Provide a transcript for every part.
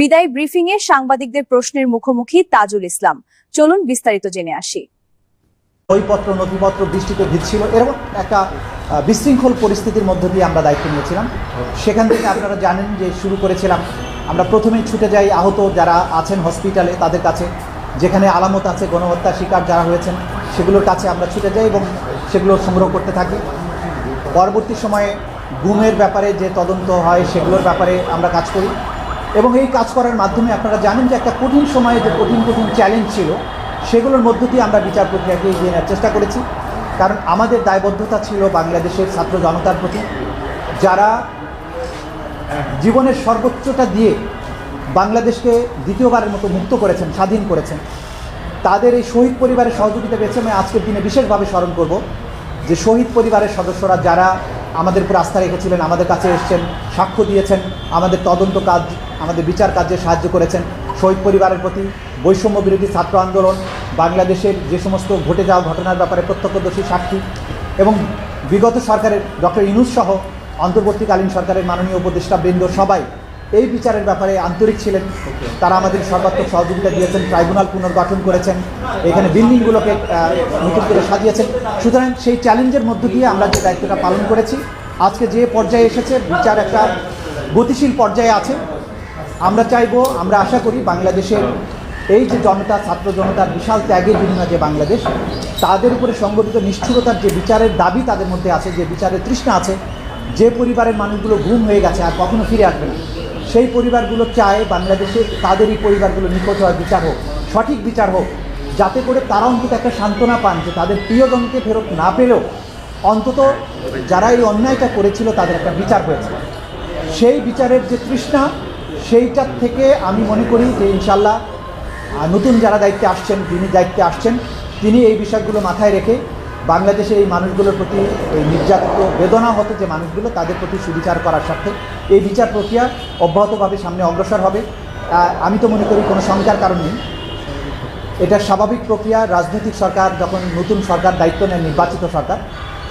বিদায় ব্রিফিংয়ে সাংবাদিকদের প্রশ্নের মুখোমুখি তাজুল ইসলাম। চলুন বিস্তারিত জেনে আসি। বইপত্র নথিপত্র বৃষ্টিতে ভিজছিল, এরকম একটা বিশৃঙ্খল পরিস্থিতির মধ্য দিয়ে আমরা দায়িত্ব নিয়েছিলাম। সেখান থেকে আপনারা জানেন যে শুরু করেছিলাম, আমরা প্রথমেই ছুটে যাই আহত যারা আছেন হসপিটালে তাদের কাছে, যেখানে আলামত আছে গণহত্যার শিকার যারা হয়েছেন সেগুলোর কাছে আমরা ছুটে যাই এবং সেগুলো সংগ্রহ করতে থাকি। পরবর্তী সময়ে গুমের ব্যাপারে যে তদন্ত হয় সেগুলোর ব্যাপারে আমরা কাজ করি এবং এই কাজ করার মাধ্যমে আপনারা জানেন যে একটা কঠিন সময়ে যে কঠিন চ্যালেঞ্জ ছিল সেগুলোর মধ্য দিয়ে আমরা বিচার প্রক্রিয়াকে এগিয়ে নেওয়ার চেষ্টা করেছি। কারণ আমাদের দায়বদ্ধতা ছিল বাংলাদেশের ছাত্র জনতার প্রতি, যারা জীবনের সর্বোচ্চটা দিয়ে বাংলাদেশকে দ্বিতীয়বারের মতো মুক্ত করেছেন, স্বাধীন করেছেন। তাদের এই শহীদ পরিবারের সহযোগিতা পেয়েছে। আমি আজকের দিনে বিশেষভাবে স্মরণ করব যে শহীদ পরিবারের সদস্যরা যারা আমাদের উপর আস্থা রেখেছিলেন, আমাদের কাছে এসেছেন, সাক্ষ্য দিয়েছেন, আমাদের তদন্ত কাজ, আমাদের বিচার কাজে সাহায্য করেছেন। শহীদ পরিবারের প্রতি বৈষম্য বিরোধী ছাত্র আন্দোলন, বাংলাদেশের যে সমস্ত ঘটে যাওয়া ঘটনার ব্যাপারে প্রত্যক্ষদর্শী সাক্ষী এবং বিগত সরকারের ডক্টর ইউনূস সহ অন্তর্বর্তীকালীন সরকারের মাননীয় উপদেষ্টাবৃন্দ সবাই এই বিচারের ব্যাপারে আন্তরিক ছিলেন। তারা আমাদের সর্বাত্মক সহযোগিতা দিয়েছেন, ট্রাইব্যুনাল পুনর্গঠন করেছেন, এখানে বিল্ডিংগুলোকে নতুন করে সাজিয়েছেন। সুতরাং সেই চ্যালেঞ্জের মধ্য দিয়ে আমরা যে দায়িত্বটা পালন করেছি, আজকে যে পর্যায়ে এসেছে বিচার একটা গতিশীল পর্যায়ে আছে। আমরা চাইব, আমরা আশা করি বাংলাদেশের এই যে জনতা, ছাত্র জনতার বিশাল ত্যাগের বিনিময়ে যে বাংলাদেশ, তাদের উপরে সংগঠিত নিষ্ঠুরতার যে বিচারের দাবি তাদের মধ্যে আছে, যে বিচারের তৃষ্ণা আছে, যে পরিবারের মানুষগুলো গুম হয়ে গেছে আর কখনো ফিরে আসবে না, সেই পরিবারগুলো চায় বাংলাদেশে তাদের এই পরিবারগুলো নিখোঁজ হওয়ার বিচার হোক, সঠিক বিচার হোক, যাতে করে তারা অন্তত একটা সান্ত্বনা পান যে তাদের প্রিয়জনকে ফেরত না পেলেও অন্তত যারা এই অন্যায়টা করেছিল তাদের একটা বিচার হয়েছে। সেই বিচারের যে তৃষ্ণা, সেইটার থেকে আমি মনে করি যে ইনশাল্লাহ নতুন যারা দায়িত্বে আসছেন, যিনি দায়িত্বে আসছেন, তিনি এই বিষয়গুলো মাথায় রেখে বাংলাদেশে এই মানুষগুলোর প্রতি, এই নির্যাতিত বেদনা হতো যে মানুষগুলো, তাদের প্রতি সুবিচার করার স্বার্থে এই বিচার প্রক্রিয়া অব্যাহতভাবে সামনে অগ্রসর হবে। আমি তো মনে করি কোনো শঙ্কার কারণ নেই, এটা স্বাভাবিক প্রক্রিয়া। রাজনৈতিক সরকার যখন নতুন সরকার দায়িত্ব নেয়, নির্বাচিত সরকার,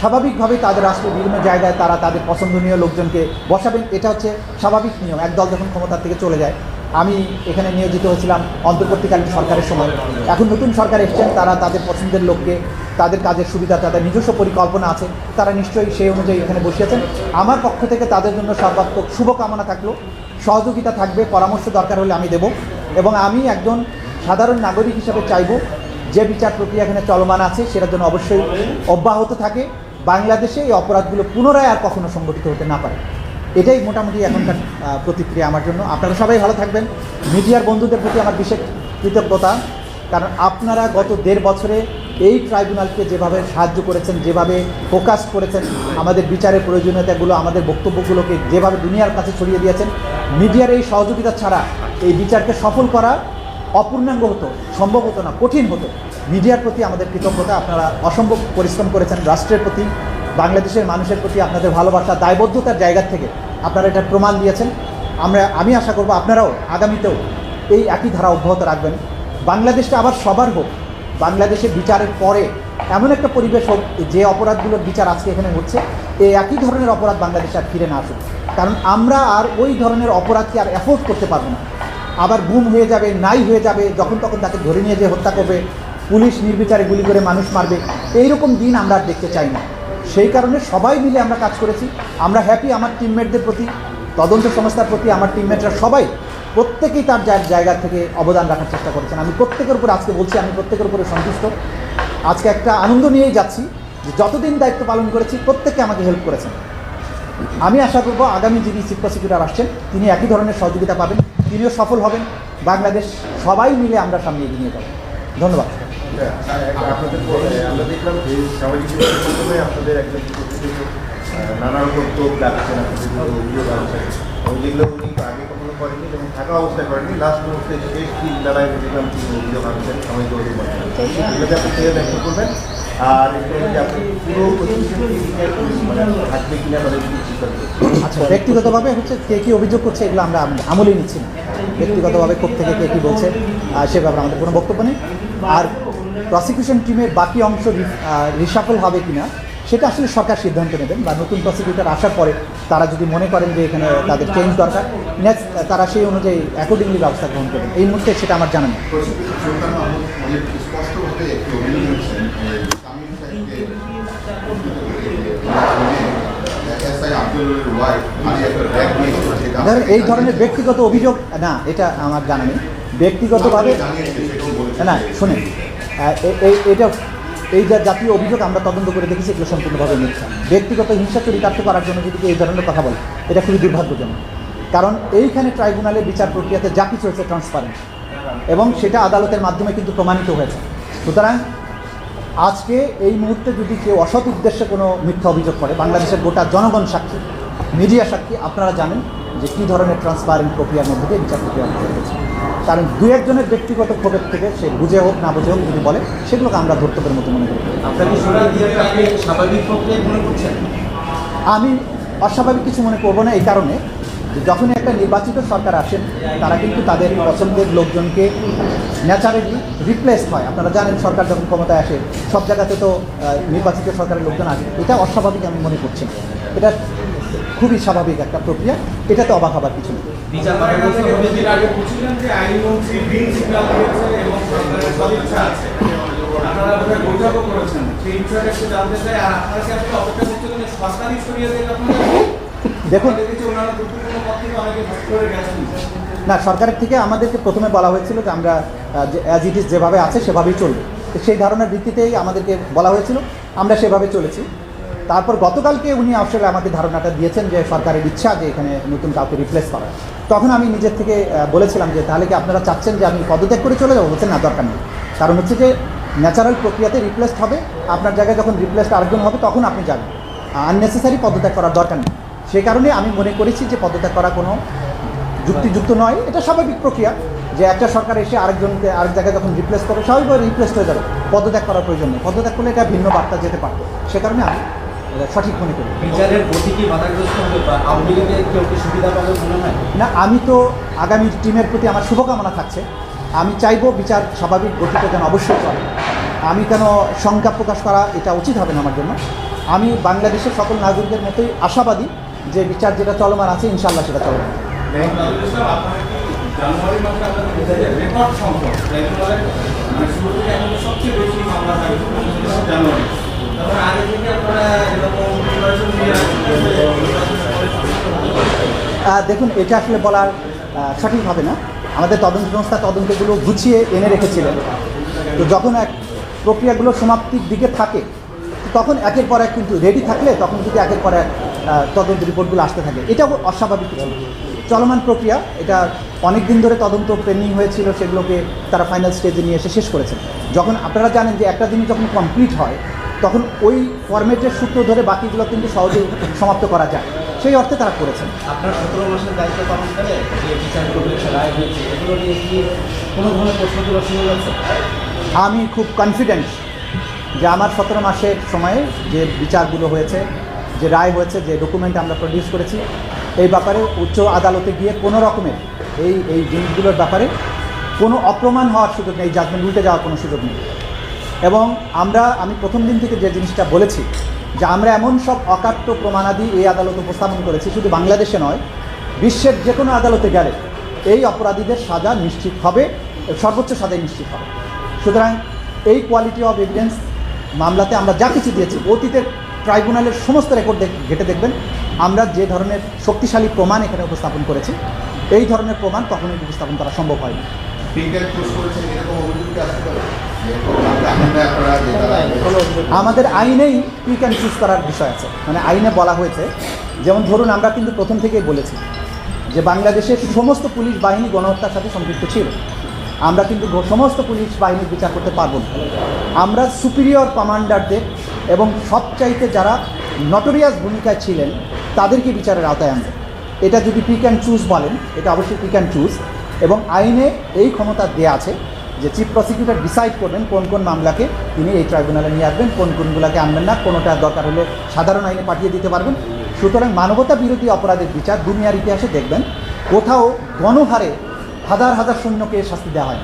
স্বাভাবিকভাবেই তাদের রাষ্ট্রের বিভিন্ন জায়গায় তারা তাদের পছন্দনীয় লোকজনকে বসাবেন। এটা হচ্ছে স্বাভাবিক নিয়ম, একদল যখন ক্ষমতার থেকে চলে যায়। আমি এখানে নিয়োজিত হয়েছিলাম অন্তর্বর্তীকালীন সরকারের সময়। এখন নতুন সরকার এসছেন, তারা তাদের পছন্দের লোককে, তাদের কাজের সুবিধা, তাদের নিজস্ব পরিকল্পনা আছে, তারা নিশ্চয়ই সেই অনুযায়ী এখানে বসিয়েছেন। আমার পক্ষ থেকে তাদের জন্য সর্বাত্মক শুভকামনা থাকলো, সহযোগিতা থাকবে, পরামর্শ দরকার হলে আমি দেব। এবং আমি একজন সাধারণ নাগরিক হিসাবে চাইব যে বিচার প্রক্রিয়া এখানে চলমান আছে সেটার জন্য অবশ্যই অব্যাহত থাকে, বাংলাদেশে এই অপরাধগুলো পুনরায় আর কখনো সংগঠিত হতে না পারে। এটাই মোটামুটি এখনকার প্রতিক্রিয়া আমার জন্য। আপনারা সবাই ভালো থাকবেন। মিডিয়ার বন্ধুদের প্রতি আমার বিশেষ কৃতজ্ঞতা, কারণ আপনারা গত 1.5 বছরে এই ট্রাইব্যুনালকে যেভাবে সাহায্য করেছেন, যেভাবে ফোকাস করেছেন, আমাদের বিচারের প্রয়োজনীয়তাগুলো, আমাদের বক্তব্যগুলোকে যেভাবে দুনিয়ার কাছে ছড়িয়ে দিয়েছেন, মিডিয়ার এই সহযোগিতা ছাড়া এই বিচারকে সফল করা অপূর্ণাঙ্গ হতো, সম্ভব হতো না, কঠিন হতো। মিডিয়ার প্রতি আমাদের কৃতজ্ঞতা। আপনারা অসম্ভব পরিশ্রম করেছেন। রাষ্ট্রের প্রতি, বাংলাদেশের মানুষের প্রতি আপনাদের ভালোবাসা, দায়বদ্ধতার জায়গা থেকে আপনারা এটা প্রমাণ দিয়েছেন। আমি আশা করব আপনারাও আগামীতেও এই একই ধারা অব্যাহত রাখবেন। বাংলাদেশটা আবার সবার হোক, বাংলাদেশে বিচারের পরে এমন একটা পরিবেশ হোক যে অপরাধগুলোর বিচার আজকে এখানে হচ্ছে, এই একই ধরনের অপরাধ বাংলাদেশে আর ফিরে না আসুক। কারণ আমরা আর ওই ধরনের অপরাধকে আর অ্যাফোর্ড করতে পারবো না। আবার গুম হয়ে যাবে, নাই হয়ে যাবে, যখন তখন তাকে ধরে নিয়ে যে হত্যা করবে, পুলিশ নির্বিচারে গুলি করে মানুষ মারবে, এইরকম দিন আমরা আর দেখতে চাই না। সেই কারণে সবাই মিলে আমরা কাজ করেছি। আমরা হ্যাপি আমার টিমমেটদের প্রতি, তদন্ত সংস্থার প্রতি। আমার টিমমেটরা সবাই প্রত্যেকেই তার জায়গা থেকে অবদান রাখার চেষ্টা করেছেন। আমি প্রত্যেকের উপর আজকে বলছি, আমি প্রত্যেকের উপরে সন্তুষ্ট। আজকে একটা আনন্দ নিয়েই যাচ্ছি যে যতদিন দায়িত্ব পালন করেছি প্রত্যেকে আমাকে হেল্প করেছেন। আমি আশা করব আগামী যিনি চিফ প্রসিকিউটর আসছেন তিনি একই ধরনের সহযোগিতা পাবেন, তিনিও সফল হবেন। বাংলাদেশ সবাই মিলে আমরা সামনে এগিয়ে নিয়ে যাব। ধন্যবাদ। আমরা দেখলাম যে সামাজিক মাধ্যমে আপনাদের একজন নানা রকম টোপ লাগছেন, আপনাদের অভিযোগ আছে এবং যেগুলো উনি আগে কখনো করেননি এবং থাকা অবস্থায় করেননি, লাস্ট মুহূর্তে শেষ 3 বেলায় দেখলাম তিনি অভিযোগ আনছেন সামাজিক মাধ্যমে। এগুলোতে আপনি কে ব্যক্ত করবেন আর যে আপনি পুরো থাকবে কিনা মানে আচ্ছা, ব্যক্তিগতভাবে হচ্ছে কে কী অভিযোগ করছে এগুলো আমরা আমলে নিচ্ছি না। ব্যক্তিগতভাবে কোথা থেকে কে কী বলছে সে ব্যাপারে আমাদের কোনো বক্তব্য নেই। আর প্রসিকিউশন টিমের বাকি অংশ রিশাফল হবে কিনা সেটা আসলে সরকার সিদ্ধান্ত নেবেন, বা নতুন প্রসিকিউটর আসার পরে তারা যদি মনে করেন যে এখানে তাদের চেঞ্জ দরকার, নেক্সট তারা সেই অনুযায়ী অ্যাকর্ডিংলি ব্যবস্থা গ্রহণ করবেন। এই মুহূর্তে সেটা আমার জানা নেই। প্রসিকিউটর সুলতান মাহমুদ অনেক স্পষ্টভাবে একটি অভিযোগ করেছেন তামিম সাহেবকে এসআই আব্দুলের ওয়াইফ মানে একটা ব্যাগ নিয়ে ধরেন এই ধরনের ব্যক্তিগত অভিযোগ না, এটা আমার জানা নেই। ব্যক্তিগতভাবে না, শুনেন, এটা এই যে জাতীয় অভিযোগ আমরা তদন্ত করে দেখেছি, এগুলো সম্পূর্ণভাবে মিথ্যা। ব্যক্তিগত হিংসা চরিতার্থ করার জন্য যদি এই ধরনের কথা বলে, এটা খুবই দুর্ভাগ্যজনক। কারণ এইখানে ট্রাইব্যুনালের বিচার প্রক্রিয়াতে যা কিছু হয়েছে ট্রান্সপারেন্ট, এবং সেটা আদালতের মাধ্যমে কিন্তু প্রমাণিত হয়েছে। সুতরাং আজকে এই মুহূর্তে যদি কেউ অসৎ উদ্দেশ্যে কোনো মিথ্যা অভিযোগ করে, বাংলাদেশের গোটা জনগণ সাক্ষী, মিডিয়া সাক্ষী, আপনারা জানেন যে কী ধরনের ট্রান্সপারেন্ট প্রক্রিয়ার মধ্যে দিয়ে বিচার প্রক্রিয়া হয়েছে। কারণ দু একজনের ব্যক্তিগত ক্ষোভের থেকে সে বুঝে হোক না বুঝে হোক যদি বলে, সেগুলোকে আমরা ধর্তব্যের মতো মনে করি। আপনাকে আপনি স্বাভাবিক প্রক্রিয়া মনে করছেন? আমি অস্বাভাবিক কিছু মনে করবো না, এই কারণে যে যখন একটা নির্বাচিত সরকার আসেন, তারা কিন্তু তাদের পছন্দের লোকজনকে ন্যাচারালি রিপ্লেস হয়। আপনারা জানেন সরকার যখন ক্ষমতায় আসে, সব জায়গাতে তো নির্বাচিত সরকারের লোকজন আসে। এটা অস্বাভাবিক আমি মনে করছি না, এটা খুবই স্বাভাবিক একটা প্রক্রিয়া, এটাতে অবাক হবার কিছু নেই। বিচার আগে বলছিলেন যে আইনমন্ত্রী গ্রিন সিগন্যাল দিয়েছে এবং সরকারের সদিচ্ছা আছে, আপনারা বোধহয় বৈঠকও করেছেন, সেই বিষয়টা একটু জানতে চাই। আর আপনারা কি আসলে অপেক্ষা করছিলেন যে সরকারই সরিয়ে দেয় আপনাদের? দেখুন, দেখেছি ওনারা গুরুত্বপূর্ণ পদ থেকে অনেকে ভাগ করে গেছেন। না, সরকারের থেকে আমাদেরকে প্রথমে বলা হয়েছিল যে আমরা অ্যাজ ইট ইজ যেভাবে আছে সেভাবেই চলবে। তো সেই ধারণার ভিত্তিতেই আমাদেরকে বলা হয়েছিল, আমরা সেভাবে চলেছি। তারপর গতকালকে উনি আসলে আমাকে ধারণাটা দিয়েছেন যে সরকারের ইচ্ছা যে এখানে নতুন কাউকে রিপ্লেস করা। তখন আমি নিজের থেকে বলেছিলাম যে তাহলে কি আপনারা চাচ্ছেন যে আমি পদত্যাগ করে চলে যাবো? বলছেন না, দরকার নেই। কারণ হচ্ছে যে ন্যাচারাল প্রক্রিয়াতে রিপ্লেসড হবে, আপনার জায়গায় যখন রিপ্লেসড আরেকজন হবে তখন আপনি যাবেন, আননেসেসারি পদত্যাগ করার দরকার নেই। সেই কারণে আমি মনে করেছি যে পদত্যাগ করা কোনো যুক্তিযুক্ত নয়। এটা স্বাভাবিক প্রক্রিয়া যে একটা সরকার এসে আরেকজনকে আরেক জায়গায় যখন রিপ্লেস করবে, স্বাভাবিকভাবে রিপ্লেসড হয়ে যাবে, পদত্যাগ করার প্রয়োজন নেই। পদত্যাগ করলে এটা ভিন্ন বার্তা যেতে পারত, সে কারণে আমি সঠিক মনে করি। বিচারের গতি কি বাধাগ্রস্ত হবে বা আওয়ামী লীগের কেউ কি সুবিধা পাবে মনে হয়? না, আমি তো আগামী টিমের প্রতি আমার শুভকামনা থাকছে। আমি চাইবো বিচার স্বাভাবিক গতিতে যেন অবশ্যই চলে। আমি কেন শঙ্কা প্রকাশ করা এটা উচিত হবে না আমার জন্য। আমি বাংলাদেশের সকল নাগরিকদের মতোই আশাবাদী যে বিচার যেটা চলমান আছে ইনশাআল্লাহ সেটা চলমান। জানুয়ারি মাসে আপনাদের রেকর্ড সংখ্যক ট্রাইব্যুনালের মানে শুরু থেকে এখন সবচেয়ে বেশি মামলা থাকে জানুয়ারি। তারপরে আগে থেকে আপনারা এরকম প্রিপারেশন নিয়ে দেখুন, এটা আসলে বলার সঠিক হবে না। আমাদের তদন্ত সংস্থা তদন্তগুলো গুছিয়ে এনে রেখেছিলেন। তো যখন এক প্রক্রিয়াগুলো সমাপ্তির দিকে থাকে, তখন একের পর এক কিন্তু রেডি থাকলে তখন যদি একের পর এক তদন্ত রিপোর্টগুলো আসতে থাকে, এটাও অস্বাভাবিক কিছু না। চলমান প্রক্রিয়া, এটা অনেক দিন ধরে তদন্ত পেন্ডিং হয়েছিল, সেগুলোকে তারা ফাইনাল স্টেজে নিয়ে এসে শেষ করেছেন। যখন আপনারা জানেন যে একটা জিনিস যখন কমপ্লিট হয়, তখন ওই ফরম্যাটের সূত্র ধরে বাকিগুলো কিন্তু সহজে সমাপ্ত করা যায়, সেই অর্থে তারা করেছেন। আপনার 17 মাসের দায়িত্ব পালন করে যে বিচার প্রক্রিয়া রায় হয়েছে, এগুলো নিয়ে কি কোনো ধরনের প্রশ্ন তোলা শুরু হয়েছে? আমি খুব কনফিডেন্ট যে আমার 17 মাসের সময়ে যে বিচারগুলো হয়েছে, যে রায় হয়েছে, যে ডকুমেন্ট আমরা প্রডিউস করেছি, এই ব্যাপারে উচ্চ আদালতে গিয়ে কোনো রকমের এই জিনিসগুলোর ব্যাপারে কোনো অপ্রমাণ হওয়ার সুযোগ নেই, জাজমেন্ট উল্টে যাওয়ার কোনো সুযোগ নেই। এবং আমি প্রথম দিন থেকে যে জিনিসটা বলেছি যে আমরা এমন সব অকাট্য প্রমাণাদি এই আদালতে উপস্থাপন করেছি, শুধু বাংলাদেশে নয়, বিশ্বের যে কোনো আদালতে গেলে এই অপরাধীদের সাজা নিশ্চিত হবে, সর্বোচ্চ সাজাই নিশ্চিত হবে। সুতরাং এই কোয়ালিটি অফ এভিডেন্স মামলাতে আমরা যা কিছু দিয়েছি, অতীতের ট্রাইব্যুনালের সমস্ত রেকর্ড ঘেটে দেখবেন আমরা যে ধরনের শক্তিশালী প্রমাণ এখানে উপস্থাপন করেছি, এই ধরনের প্রমাণ কখনোই উপস্থাপন করা সম্ভব হয়নি। আমাদের আইনেই পিক অ্যান্ড চুজ করার বিষয় আছে, মানে আইনে বলা হয়েছে, যেমন ধরুন আমরা কিন্তু প্রথম থেকেই বলেছি যে বাংলাদেশের সমস্ত পুলিশ বাহিনী গণহত্যার সাথে সম্পৃক্ত ছিল। আমরা কিন্তু সমস্ত পুলিশ বাহিনীর বিচার করতে পারবো না। আমরা সুপিরিয়র কমান্ডারদের এবং সবচাইতে যারা নটোরিয়াস ভূমিকায় ছিলেন তাদেরকে বিচারের আওতায় আনবে। এটা যদি পিক অ্যান্ড চুজ বলেন, এটা অবশ্যই পিক অ্যান্ড চুজ, এবং আইনে এই ক্ষমতা দেওয়া আছে যে চিফ প্রসিকিউটর ডিসাইড করবেন কোন কোন মামলাকে তিনি এই ট্রাইব্যুনালে নিয়ে আসবেন, কোন কোনগুলোকে আনবেন না, কোনোটা দরকার হলে সাধারণ আইনে পাঠিয়ে দিতে পারবেন। সুতরাং মানবতা বিরোধী অপরাধের বিচার দুনিয়ার ইতিহাসে দেখবেন কোথাও গণহারে হাজার হাজার সৈন্যকে শাস্তি দেওয়া হয়,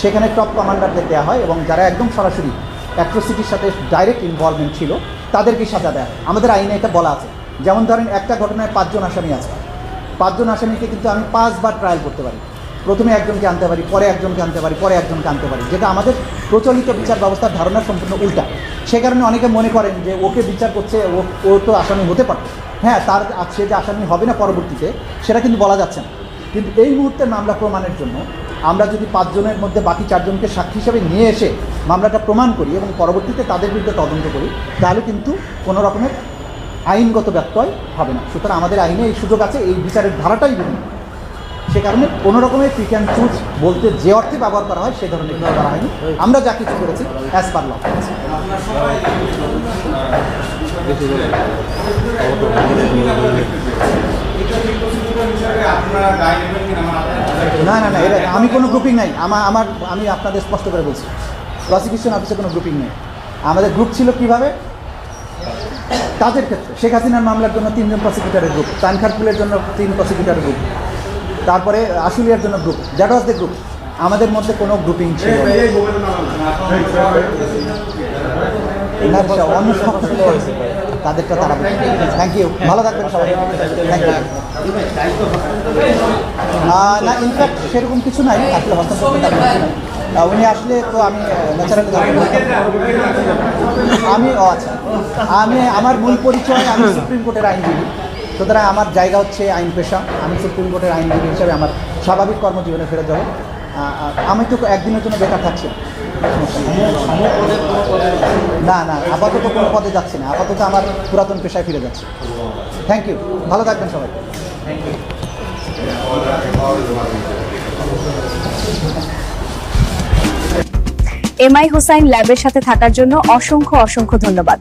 সেখানে টপ কমান্ডারদের দেওয়া হয়, এবং যারা একদম সরাসরি অ্যাট্রোসিটির সাথে ডাইরেক্ট ইনভলভমেন্ট ছিল তাদেরকে সাজা দেয়। আমাদের আইনে এটা বলা আছে। যেমন ধরেন একটা ঘটনায় 5 জন আসামি আছে, 5 জন আসামিকে কিন্তু আমি 5 বার ট্রায়াল করতে পারি। প্রথমে একজনকে আনতে পারি, পরে একজনকে আনতে পারি, পরে একজনকে আনতে পারি, যেটা আমাদের প্রচলিত বিচার ব্যবস্থার ধারণা সম্পূর্ণ উল্টা। সে কারণে অনেকে মনে করেন যে ওকে বিচার করছে, ও তো আসামি হতে পারত। হ্যাঁ, তার সে যে আসামি হবে না পরবর্তীতে সেটা কিন্তু বলা যাচ্ছে না। কিন্তু এই মুহূর্তে মামলা প্রমাণের জন্য আমরা যদি 5 জনের মধ্যে বাকি 4 জনকে সাক্ষী হিসেবে নিয়ে এসে মামলাটা প্রমাণ করি এবং পরবর্তীতে তাদের বিরুদ্ধে তদন্ত করি, তাহলে কিন্তু কোনো রকমের আইনগত ব্যত্যয় হবে না। সুতরাং আমাদের আইনে এই সুযোগ আছে, এই বিচারের ধারাটাই ভিন্ন। সে কারণে কোনো রকমের পিক অ্যান্ড চুজ বলতে যে অর্থে ব্যবহার করা হয় সে ধরনের কিছু করা হয়নি। আমরা যা কিছু করেছি অ্যাজ পার ল। আপনার সবাই এটা ঠিক প্রসিডিউরের হিসাবে আপনারা দায় নেবেন কিনা? না না না, এটা আমি কোনো গ্রুপিং নাই। আমি আপনাদের স্পষ্ট করে বলছি, প্রসিকিউশন অফিসে কোনো গ্রুপিং নেই। আমাদের গ্রুপ ছিল কিভাবে তাদের ক্ষেত্রে শেখ হাসিনার মামলার জন্য 3 জন প্রসিকিউটরের গ্রুপ, তানখারপুলের জন্য 3 প্রসিকিউটরের গ্রুপ, তারপরে আশুলিয়ার জন্য group. That was the group. আমাদের মধ্যে কোনো গ্রুপিং ছিল না। অন্য সব তাদেরটা তারা। থ্যাংক ইউ, ভালো থাকবেন সবাই। Thank you. না, ইনফ্যাক্ট সেরকম কিছু নাই, আসলে হস্তক্ষেপ উনি আসলে তো আমি ন্যাচারালি আচ্ছা, আমার মূল পরিচয় আমি সুপ্রিম কোর্টের আইনজীবী। সুতরাং আমার জায়গা হচ্ছে আইন পেশা। আমি সুপ্রিম কোর্টের আইনজীবী হিসেবে আমার স্বাভাবিক কর্মজীবনে ফিরে যাব। আমি তো একদিনের জন্য বেকার থাকছি না। না, আপাতত কোনো পদে যাচ্ছি না। আপাতত আমার পুরাতন পেশায় ফিরে যাচ্ছি। থ্যাংক ইউ, ভালো থাকবেন সবাই। এমআই হোসাইন ল্যাবের সাথে থাকার জন্য অসংখ্য ধন্যবাদ।